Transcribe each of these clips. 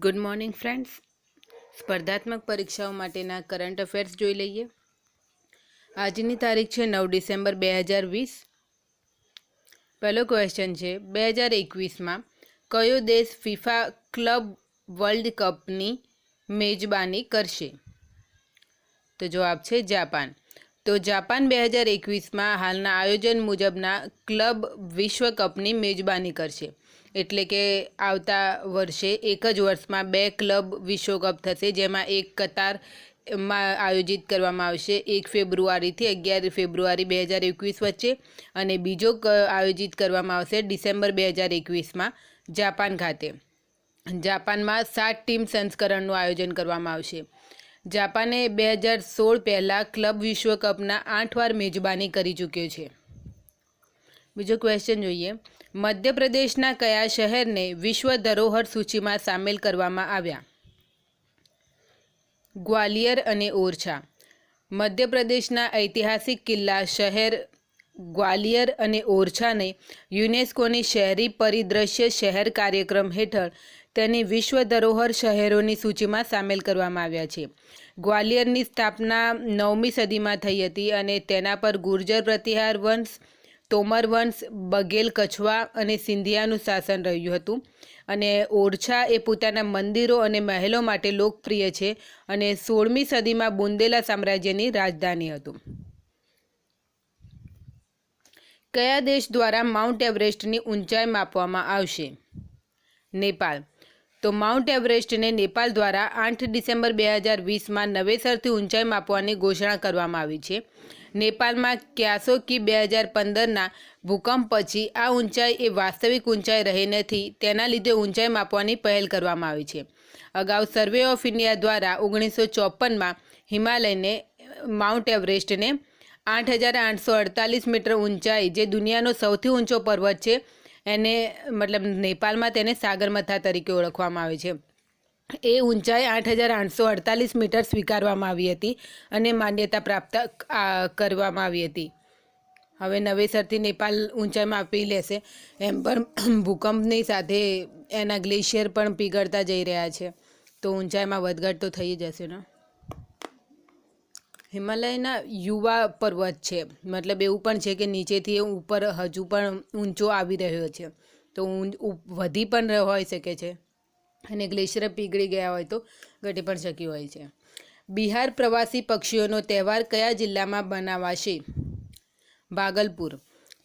Good morning friends. સ્પર્ધાત્મક પરીક્ષાઓ માટેના કરંટ અફેર્સ જોઈ લઈએ. આજની તારીખ છે 9 ડિસેમ્બર 2020. પહેલો ક્વેશ્ચન છે, 2021માં કયો દેશ ફિફા ક્લબ વર્લ્ડ કપની મેજબાની કરશે? તો જવાબ છે જાપાન. તો જાપાન 2021માં હાલના આયોજન મુજબના ક્લબ વિશ્વ કપની મેજબાની કરશે. એટલે કે આવતા વર્ષે એક જ વર્ષમાં 2 ક્લબ વિશ્વકપ થશે, જેમાં એક કતારમાં આયોજિત કરવામાં આવશે 1 ફેબ્રુઆરીથી 11 ફેબ્રુઆરી 2021 વચ્ચે, અને બીજો આયોજિત કરવામાં આવશે ડિસેમ્બર 2021માં જાપાન ખાતે. જાપાનમાં 7 ટીમ સંસ્કરણનું આયોજન કરવામાં આવશે. જાપાને 2016 પહેલાં ક્લબ વિશ્વકપના 8 વાર મેજબાની કરી ચૂક્યો છે. બીજો ક્વેશ્ચન જોઈએ, મધ્યપ્રદેશના કયા શહેરને વિશ્વ ધરોહર સૂચિમાં સામેલ કરવામાં આવ્યા? ગ્વાલિયર અને ઓરછા. મધ્યપ્રદેશના ઐતિહાસિક કિલ્લા શહેર ગ્વાલિયર અને ઓરછાને યુનેસ્કોની શહેરી પરિદૃશ્ય શહેર કાર્યક્રમ હેઠળ તેની વિશ્વ ધરોહર શહેરોની સૂચિમાં સામેલ કરવામાં આવ્યા છે. ગ્વાલિયરની સ્થાપના 9મી સદીમાં થઈ હતી અને તેના પર ગુર્જર પ્રતિહાર વંશ, તોમર વંશ, બઘેલ કછવા અને સિંધિયાનું શાસન રહ્યું હતું. અને ઓરછા એ પોતાના મંદિરો અને મહેલો માટે લોકપ્રિય છે અને 16મી સદીમાં બુંદેલા સામ્રાજ્યની રાજધાની હતું. કયા દેશ દ્વારા માઉન્ટ એવરેસ્ટની ઊંચાઈ માપવામાં આવશે? નેપાળ. તો માઉન્ટ એવરેસ્ટને નેપાળ દ્વારા 8 ડિસેમ્બર 2020માં નવેસરથી ઊંચાઈ માપવાની ઘોષણા કરવામાં આવી છે. નેપાળમાં ક્યાસોકી 2015ના ભૂકંપ પછી આ ઊંચાઈ એ વાસ્તવિક ઊંચાઈ રહી નથી, તેના લીધે ઊંચાઈ માપવાની પહેલ કરવામાં આવી છે. અગાઉ સર્વે ઓફ ઇન્ડિયા દ્વારા 1954માં હિમાલયને માઉન્ટ એવરેસ્ટને 8,848 મીટર ઊંચાઈ, જે દુનિયાનો સૌથી ઊંચો પર્વત છે, એને નેપાળમાં તેને સાગરમાથા તરીકે ઓળખવામાં આવે છે. એ ઊંચાઈ 8,848 મીટર સ્વીકારવામાં આવી હતી અને માન્યતા પ્રાપ્ત કરવામાં આવી હતી. હવે નવેસરથી નેપાળ ઊંચાઈ માપી લેશે, એમ પણ ભૂકંપની સાથે એના ગ્લેશિયર પણ પીગળતા જઈ રહ્યા છે, તો ઊંચાઈમાં વધઘટ તો થઈ જ હશે ને. હિમાલયના યુવા પર્વત છે, મતલબ એવું પણ છે કે નીચેથી ઉપર હજુ પણ ઊંચો આવી રહ્યો છે, તો વધી પણ હોઈ શકે છે અને ગ્લેશિયર પીગળી ગયા હોય તો ઘટી પણ શક્યું હોય છે. બિહાર પ્રવાસી પક્ષીઓનો તહેવાર કયા જિલ્લામાં બનાવાશે? ભાગલપુર.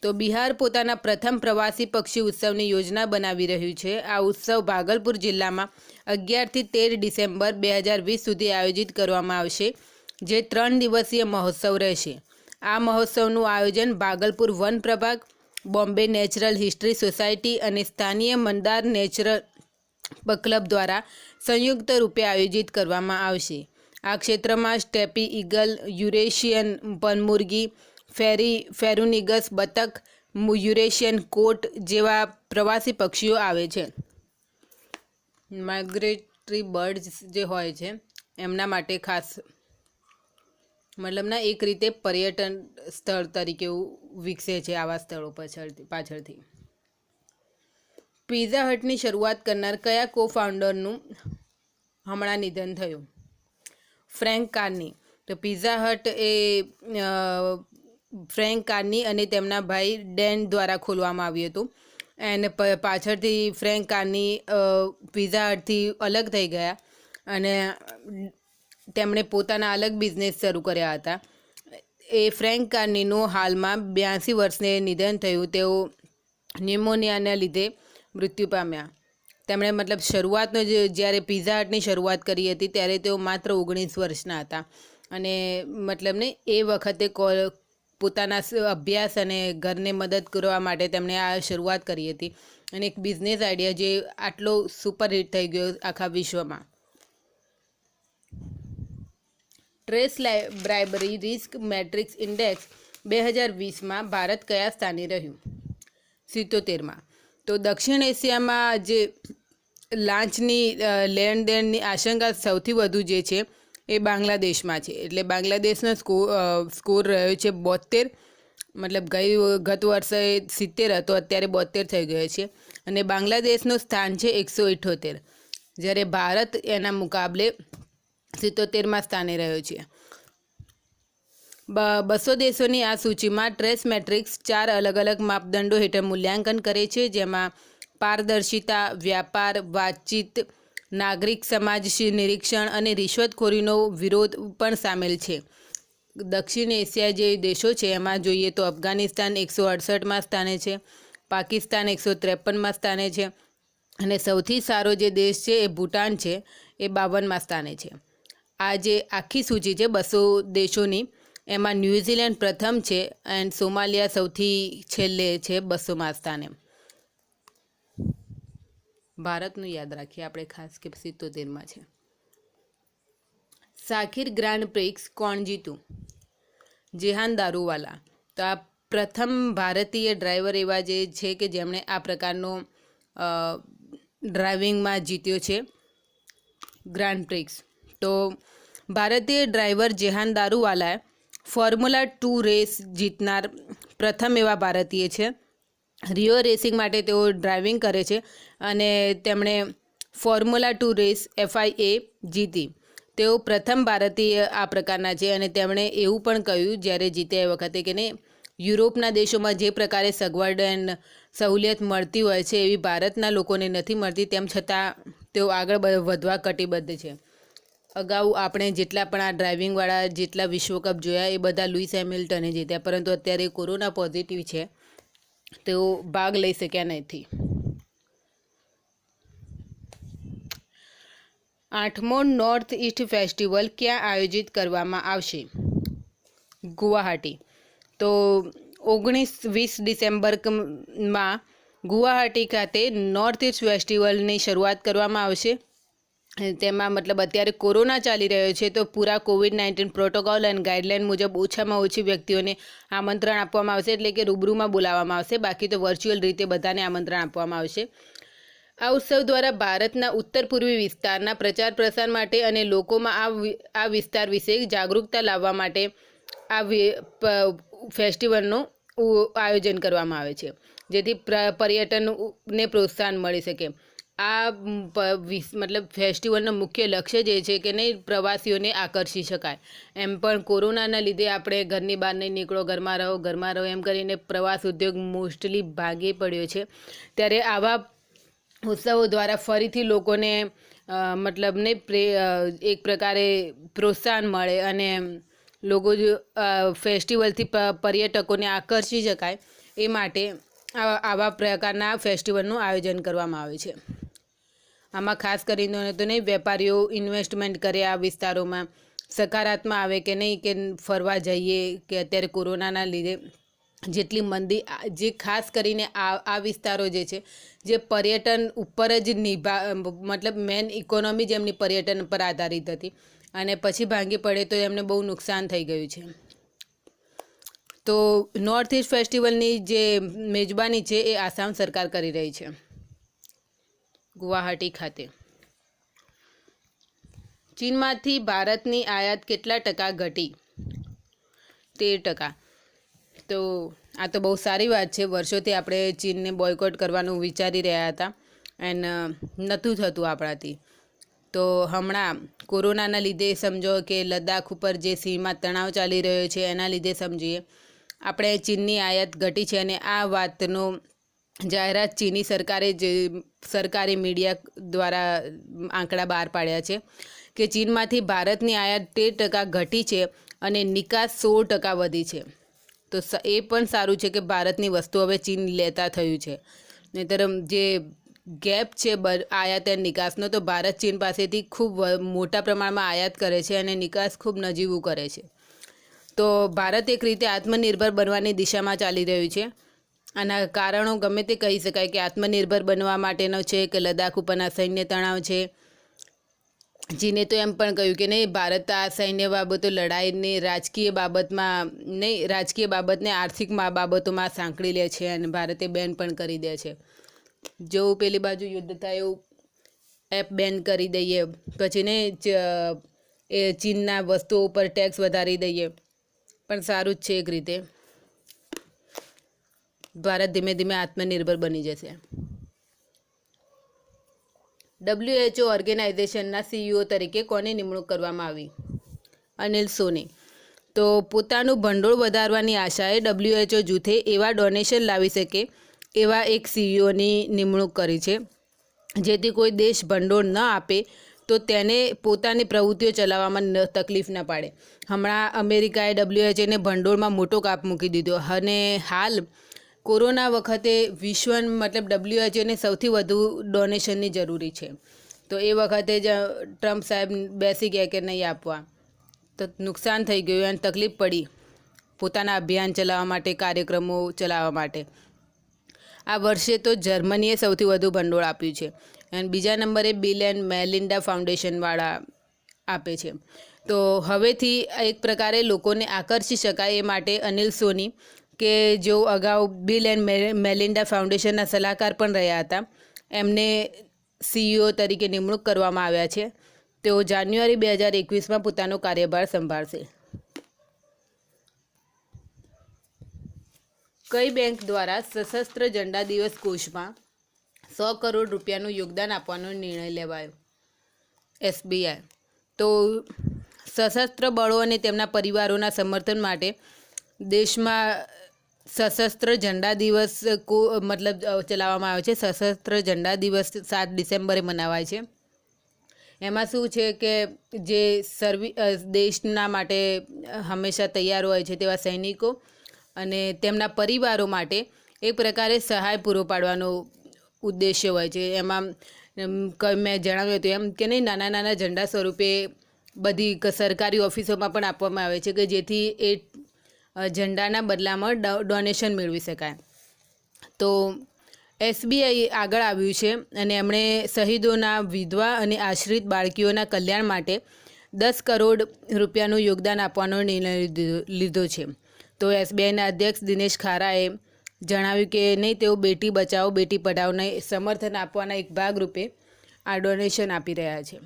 તો બિહાર પોતાના પ્રથમ પ્રવાસી પક્ષી ઉત્સવની યોજના બનાવી રહ્યું છે. આ ઉત્સવ ભાગલપુર જિલ્લામાં 11થી 13 ડિસેમ્બર 2020 સુધી આયોજિત કરવામાં આવશે, જે 3 દિવસીય મહોત્સવ રહેશે. આ મહોત્સવનું આયોજન ભાગલપુર વન પ્રભાગ, બોમ્બે નેચરલ હિસ્ટ્રી સોસાયટી અને સ્થાનીય મંદાર નેચરલ ક્લબ દ્વારા સંયુક્ત રૂપે આયોજિત કરવામાં આવશે. આ ક્ષેત્રમાં સ્ટેપી ઈગલ, યુરેશિયન પનમુરગી, ફેરુનિગસ બતક, યુરેશિયન કોટ જેવા પ્રવાસી પક્ષીઓ આવે છે. માઇગ્રેટરી બર્ડ્સ જે હોય છે એમના માટે ખાસ એક રીતે પર્યટન સ્થળ તરીકે વિકસે છે આવા સ્થળો પાછળથી. પિઝા હટની શરૂઆત કરનાર કયા કો ફાઉન્ડરનું હમણાં નિધન થયું? ફ્રેન્ક કાર્ની. તો પિઝા હટ એ ફ્રેન્ક કાર્ની અને તેમના ભાઈ ડેન દ્વારા ખોલવામાં આવ્યું હતું, અને પાછળથી ફ્રેન્ક કાર્ની પિઝા હટથી અલગ થઈ ગયા અને તેમણે પોતાના અલગ બિઝનેસ શરૂ કર્યા હતા. એ ફ્રેન્ક કાર્નીનું હાલમાં 82 વર્ષને નિધન થયું. તેઓ ન્યુમોનિયાના લીધે મૃત્યુ પામ્યા. તેમણે શરૂઆતનો જ્યારે પિઝા હટની શરૂઆત કરી હતી ત્યારે તેઓ માત્ર 19 વર્ષના હતા, અને એ વખતે પોતાના અભ્યાસ અને ઘરને મદદ કરવા માટે તેમણે આ શરૂઆત કરી હતી, અને એક બિઝનેસ આઈડિયા જે આટલો સુપરહિટ થઈ ગયો આખા વિશ્વમાં. TRACE bribery risk matrix index 2020માં ભારત કયા સ્થાને રહ્યું? 77માં. તો દક્ષિણ એશિયામાં જે લાંચની લેણદેણની આશંકા સૌથી વધુ જે છે એ બાંગ્લાદેશમાં છે. એટલે બાંગ્લાદેશનો સ્કોર રહ્યો છે 72, ગત વર્ષે 70 હતો, અત્યારે 72 થઈ ગયો છે, અને બાંગ્લાદેશનું સ્થાન છે 178. જ્યારે ભારત એના મુકાબલે 77મા સ્થાને રહ્યો છે. 200 દેશોની આ સૂચિમાં ટ્રેસ મેટ્રિક્સ 4 અલગ અલગ માપદંડો હેઠળ મૂલ્યાંકન કરે છે, જેમાં પારદર્શિતા, વ્યાપાર, વાતચીત, નાગરિક સમાજ નિરીક્ષણ અને રિશ્વતખોરીનો વિરોધ પણ સામેલ છે. દક્ષિણ એશિયા જે દેશો છે એમાં જોઈએ તો અફઘાનિસ્તાન 168મા સ્થાને છે, પાકિસ્તાન 153મા સ્થાને છે અને સૌથી સારો જે દેશ છે એ ભૂટાન છે, એ 52મા સ્થાને છે. આ જે આખી સૂચિ છે 200 દેશોની, એમાં ન્યૂઝીલેન્ડ પ્રથમ છે એન્ડ સોમાલિયા સૌથી છેલ્લે છે 200મા સ્થાને. ભારતનું યાદ રાખીએ આપણે ખાસ કે 77માં છે. સાકિર ગ્રાન્ડ પ્રિક્સ કોણ જીતું? જેહાન દારૂવાલા. તો આ પ્રથમ ભારતીય ડ્રાઈવર એવા જે છે કે જેમણે આ પ્રકારનો ડ્રાઇવિંગમાં જીત્યો છે ગ્રાન્ડ પ્રિક્સ. તો ભારતીય ડ્રાઈવર જેહાન દારૂવાલાએ ફોર્મ્યુલા 2 રેસ જીતનાર પ્રથમ એવા ભારતીય છે. રિયો રેસિંગ માટે તેઓ ડ્રાઇવિંગ કરે છે અને તેમણે ફોર્મ્યુલા 2 રેસ FIA જીતી. તેઓ પ્રથમ ભારતીય આ પ્રકારના છે અને તેમણે એવું પણ કહ્યું જ્યારે જીત્યા એ વખતે કે નહીં, યુરોપના દેશોમાં જે પ્રકારે સગવડ એન્ડ સહુલિયત મળતી હોય છે એવી ભારતના લોકોને નથી મળતી, તેમ છતાં તેઓ આગળ વધવા કટિબદ્ધ છે. અગાઉ આપણે જેટલા પણ આ ડ્રાઇવિંગવાળા જેટલા વિશ્વકપ જોયા એ બધા લુઈસ હેમિલ્ટને જીત્યા, પરંતુ અત્યારે કોરોના પોઝિટિવ છે, તેઓ ભાગ લઈ શક્યા નથી. 8મો નોર્થ ઇસ્ટ ફેસ્ટિવલ ક્યાં આયોજિત કરવામાં આવશે? ગુવાહાટી. તો 19-20 ડિસેમ્બરમાં ગુવાહાટી ખાતે નોર્થ ઇસ્ટ ફેસ્ટિવલની શરૂઆત કરવામાં આવશે. તેમાં મતલબ અત્યારે કોરોના ચાલી રહ્યો છે તો પૂરા COVID-19 પ્રોટોકોલ અને ગાઈડલાઇન મુજબ ઓછામાં ઓછી વ્યક્તિઓને આમંત્રણ આપવામાં આવશે, એટલે કે રૂબરૂમાં બોલાવવામાં આવશે, બાકી તો વર્ચ્યુઅલ રીતે બધાને આમંત્રણ આપવામાં આવશે. આ ઉત્સવ દ્વારા ભારતના ઉત્તર પૂર્વી વિસ્તારના પ્રચાર પ્રસાર માટે અને લોકોમાં આ વિસ્તાર વિશે જાગૃતતા લાવવા માટે આ ફેસ્ટિવલનું આયોજન કરવામાં આવે છે, જેથી પર્યટનને પ્રોત્સાહન મળી શકે. આ મતલબ ફેસ્ટિવલનો મુખ્ય લક્ષ્ય જે છે કે નહીં, પ્રવાસીઓને આકર્ષી શકાય. એમ પણ કોરોનાના લીધે આપણે ઘરની બહાર નહીં નીકળો, ઘરમાં રહો એમ કરીને પ્રવાસ ઉદ્યોગ મોસ્ટલી ભાંગી પડ્યો છે. ત્યારે આવા ઉત્સવો દ્વારા ફરીથી લોકોને મતલબ ને એક પ્રકારે પ્રોત્સાહન મળે અને લોકો ફેસ્ટિવલથી પર્યટકોને આકર્ષી શકાય એ માટે આવા પ્રકારના ફેસ્ટિવલનું આયોજન કરવામાં આવે છે. આમાં ખાસ કરીને તો નહીં, વેપારીઓ ઇન્વેસ્ટમેન્ટ કરે આ વિસ્તારોમાં, સકારાત્મક આવે કે નહીં કે ફરવા જઈએ, કે અત્યારે કોરોનાના લીધે જેટલી મંદી, જે ખાસ કરીને આ વિસ્તારો જે છે જે પર્યટન ઉપર જ મતલબ મેન ઇકોનોમી જ એમની પર્યટન પર આધારિત હતી અને પછી ભાંગી પડે તો એમને બહુ નુકસાન થઈ ગયું છે. તો નોર્થ ઇસ્ટ ફેસ્ટિવલની જે મેજબાની છે એ આસામ સરકાર કરી રહી છે ગુવાહાટી ખાતે. ચીનમાંથી ભારતની આયાત કેટલા ટકા ઘટી? 13%. તો આ તો બહુ સારી વાત છે. વર્ષોથી આપણે ચીનને બોયકોટ કરવાનું વિચારી રહ્યા હતા એન્ડ નહોતું થતું આપણાથી. તો હમણાં કોરોનાના લીધે સમજો કે લદ્દાખ ઉપર જે સીમા તણાવ ચાલી રહ્યો છે એના લીધે સમજીએ આપણે ચીનની આયાત ઘટી છે અને આ વાતનો જાહેરાત ચીની સરકારે જે સરકારી મીડિયા દ્વારા આંકડા બહાર પાડ્યા છે કે ચીનમાંથી ભારતની આયાત 13% ઘટી છે અને નિકાસ 16% વધી છે. તો એ પણ સારું છે કે ભારતની વસ્તુ હવે ચીન લેતા થયું છે. નહીંતર જે ગેપ છે આયાત અને નિકાસનો, તો ભારત ચીન પાસેથી ખૂબ મોટા પ્રમાણમાં આયાત કરે છે અને નિકાસ ખૂબ નજીવું કરે છે. તો ભારત એક રીતે આત્મનિર્ભર બનવાની દિશામાં ચાલી રહ્યું છે. આના કારણો ગમે તે કહી શકાય કે આત્મનિર્ભર બનવા માટેનો છે કે લદ્દાખ ઉપરના સૈન્ય તણાવ છે. ચીને તો એમ પણ કહ્યું કે નહીં, ભારત આ સૈન્ય બાબતો લડાઈની રાજકીય બાબતમાં નહીં, રાજકીય બાબતને આર્થિક બાબતોમાં સાંકળી લે છે અને ભારતે બેન પણ કરી દે છે. જો પેલી બાજુ યુદ્ધ થાય એવું એપ બેન કરી દઈએ, પછી ને એ ચીનના વસ્તુઓ ઉપર ટેક્સ વધારી દઈએ, પણ સારું જ છે એક રીતે. ભારત ધીમે ધીમે આત્મનિર્ભર બની જશે. WHO ઓર્ગેનાઇઝેશનના CEO તરીકે કોની નિમણૂક કરવામાં આવી? અનિલ સોની. તો પોતાનું ભંડોળ વધારવાની આશાએ WHO જૂથે એવા ડોનેશન લાવી શકે એવા એક CEOની નિમણૂક કરી છે, જેથી કોઈ દેશ ભંડોળ ન આપે તો તેને પોતાની પ્રવૃત્તિઓ ચલાવવામાં તકલીફ ન પડે. હમણાં અમેરિકાએ WHOને ભંડોળમાં મોટો કાપ મૂકી દીધો અને હાલ કોરોના વખતે મતલબ WHOને સૌથી વધુ ડોનેશનની જરૂરી છે. તો એ વખતે જ ટ્રમ્પ સાહેબ બેસી ગયા કે નહીં આપવા, તો નુકસાન થઈ ગયું અને તકલીફ પડી પોતાના અભિયાન ચલાવવા માટે, કાર્યક્રમો ચલાવવા માટે. આ વર્ષે તો જર્મનીએ સૌથી વધુ ભંડોળ આપ્યું છે અને બીજા નંબરે બિલ એન્ડ મેલિન્ડા ફાઉન્ડેશનવાળા આપે છે. તો હવેથી એક પ્રકારે લોકોને આકર્ષી શકાય એ માટે અનિલ સોની, કે જેઓ અગાઉ બિલ એન્ડ મેલિન્ડા ફાઉન્ડેશનના સલાહકાર પણ રહ્યા હતા, એમને CEO તરીકે નિમણૂક કરવામાં આવ્યા છે. તેઓ જાન્યુઆરી 2021માં પોતાનો કાર્યભાર સંભાળશે. કઈ બેંક દ્વારા સશસ્ત્ર ઝંડા દિવસ કોષમાં 100 કરોડ રૂપિયાનું યોગદાન આપવાનો નિર્ણય લેવાયો? SBI. તો સશસ્ત્ર બળો અને તેમના પરિવારોના સમર્થન માટે દેશમાં સશસ્ત્ર ઝંડા દિવસ મતલબ ચલાવવામાં આવે છે. સશસ્ત્ર ઝંડા દિવસ 7 ડિસેમ્બરે મનાવાય છે. એમાં શું છે કે જે દેશના માટે હંમેશા તૈયાર હોય છે તેવા સૈનિકો અને તેમના પરિવારો માટે એક પ્રકારે સહાય પૂરો પાડવાનો ઉદ્દેશ્ય હોય છે. એમાં મેં જણાવ્યું હતું એમ કે નહીં, નાના નાના ઝંડા સ્વરૂપે બધી સરકારી ઓફિસોમાં પણ આપવામાં આવે છે કે જેથી એ ઝંડાના બદલામાં ડોનેશન મેળવી શકાય. તો SBI આગળ આવ્યું છે અને એમણે શહીદોના વિધવા અને આશ્રિત બાળકીઓના કલ્યાણ માટે 10 કરોડ રૂપિયાનું યોગદાન આપવાનો નિર્ણય લીધો છે. તો SBIના અધ્યક્ષ દિનેશ ખારાએ જણાવ્યું કે નહીં, તેઓ બેટી બચાવો બેટી પઢાઓને સમર્થન આપવાના એક ભાગરૂપે આ ડોનેશન આપી રહ્યા છે.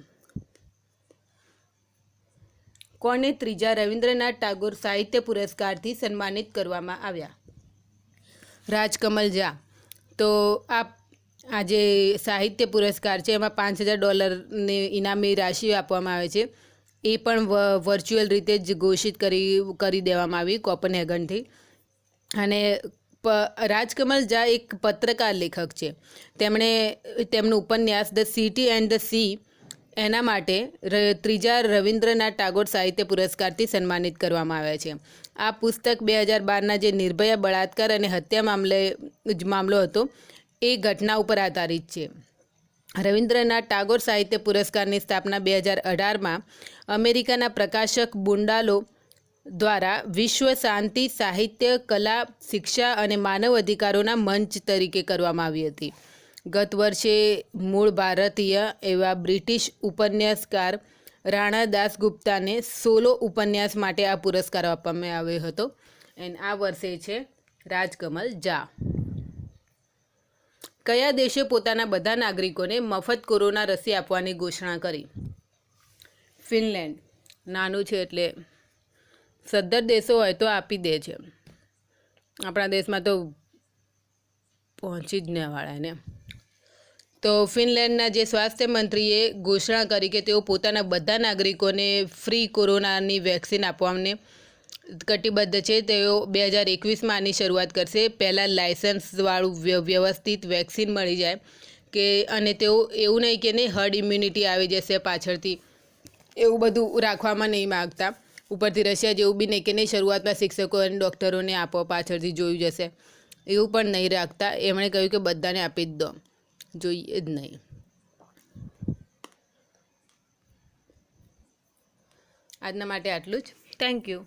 કોને ત્રીજા રવિન્દ્રનાથ ટાગોર સાહિત્ય પુરસ્કારથી સન્માનિત કરવામાં આવ્યા? રાજકમલ ઝા. તો આ જે સાહિત્ય પુરસ્કાર છે એમાં $5000 ઇનામી રાશિ આપવામાં આવે છે. એ પણ વર્ચ્યુઅલ રીતે જ ઘોષિત કરી દેવામાં આવી કોપનહેગનથી. અને રાજકમલ ઝા એક પત્રકાર લેખક છે. તેમણે તેમનું ઉપન્યાસ the city and the sea એના માટે ત્રીજા રવિન્દ્રનાથ ટાગોર સાહિત્ય પુરસ્કારથી સન્માનિત કરવામાં આવ્યા છે. આ પુસ્તક 2012ના જે નિર્ભયા બળાત્કાર અને હત્યા મામલો હતો એ ઘટના ઉપર આધારિત છે. રવિન્દ્રનાથ ટાગોર સાહિત્ય પુરસ્કારની સ્થાપના 2018માં અમેરિકાના પ્રકાશક બુંડાલો દ્વારા વિશ્વ શાંતિ, સાહિત્ય, કલા, શિક્ષા અને માનવ અધિકારોના મંચ તરીકે કરવામાં આવી હતી. ગત વર્ષે મૂળ ભારતીય એવા બ્રિટિશ ઉપન્યાસકાર રાણા દાસગુપ્તાને સોલો ઉપન્યાસ માટે આ પુરસ્કાર આપવામાં આવ્યો હતો અને આ વર્ષે છે રાજકમલ ઝા. કયા દેશે પોતાના બધા નાગરિકોને મફત કોરોના રસી આપવાની ઘોષણા કરી? ફિનલેન્ડ. નાનું છે એટલે સદ્ધર દેશો હોય તો આપી દે છે. આપણા દેશમાં તો પહોંચી જ ન વાળા ને. તો ફિનલેન્ડના જે સ્વાસ્થ્ય મંત્રીએ ઘોષણા કરી કે તેઓ પોતાના બધા નાગરિકોને ફ્રી કોરોનાની વેક્સિન આપવાને કટિબદ્ધ છે. તેઓ 2021માં આની શરૂઆત કરશે. પહેલાં લાયસન્સવાળું વ્યવસ્થિત વેક્સિન મળી જાય કે, અને તેઓ એવું નહીં કે નહીં હર્ડ ઇમ્યુનિટી આવી જશે પાછળથી, એવું બધું રાખવામાં નહીં માગતા. ઉપરથી રશિયા જેવું બી નહીં કે નહીં શરૂઆતમાં શિક્ષકો અને ડૉક્ટરોને આપો પાછળથી જોયું જશે, એવું પણ નહીં રાખતા. એમણે કહ્યું કે બધાને આપી જ દો, જોઈએ જ નહીં. આજના માટે આટલું જ. Thank you.